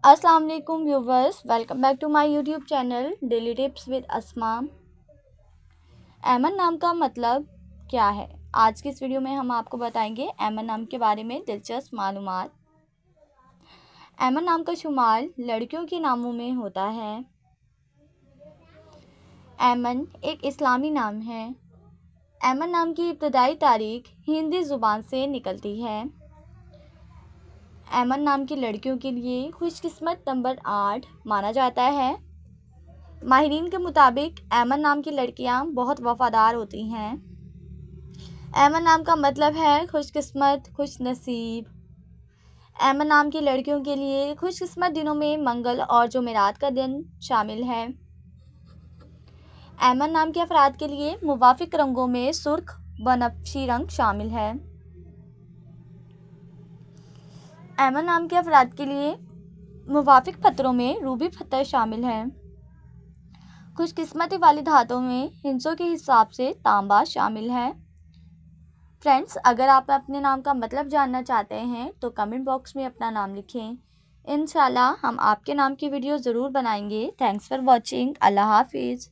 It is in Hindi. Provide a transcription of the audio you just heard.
अस्सलाम वालेकुम viewers, welcome back to my YouTube channel daily tips with Asma. Aiman नाम का मतलब क्या है? आज की इस वीडियो में हम आपको बताएंगे ऐमन नाम के बारे में दिलचस्प मालूमात। ऐमन नाम का शुमार लड़कियों के नामों में होता है। ऐमन एक इस्लामी नाम है। ऐमन नाम की इब्तदाई तारीख हिंदी ज़ुबान से निकलती है। ऐमन नाम की लड़कियों के लिए खुशकिस्मत नंबर 8 माना जाता है। माहिरीन के मुताबिक ऐमन नाम की लड़कियां बहुत वफादार होती हैं। ऐमन नाम का मतलब है खुशकिस्मत, खुशनसीब। ऐमन नाम की लड़कियों के लिए खुशकिस्मत दिनों में मंगल और जुमेरात का दिन शामिल है। ऐमन नाम के अफराद के लिए मुवाफिक रंगों में सुर्ख, बनफशी रंग शामिल है। ऐमन नाम के अफराद के लिए मुवाफिक पत्थरों में रूबी पत्थर शामिल है। खुशकिस्मती वाली धातों में हिंसों के हिसाब से तांबा शामिल है। फ्रेंड्स, अगर आप अपने नाम का मतलब जानना चाहते हैं तो कमेंट बॉक्स में अपना नाम लिखें। इंशाल्लाह हम आपके नाम की वीडियो ज़रूर बनाएंगे। Thanks for watching. अल्लाह हाफिज़।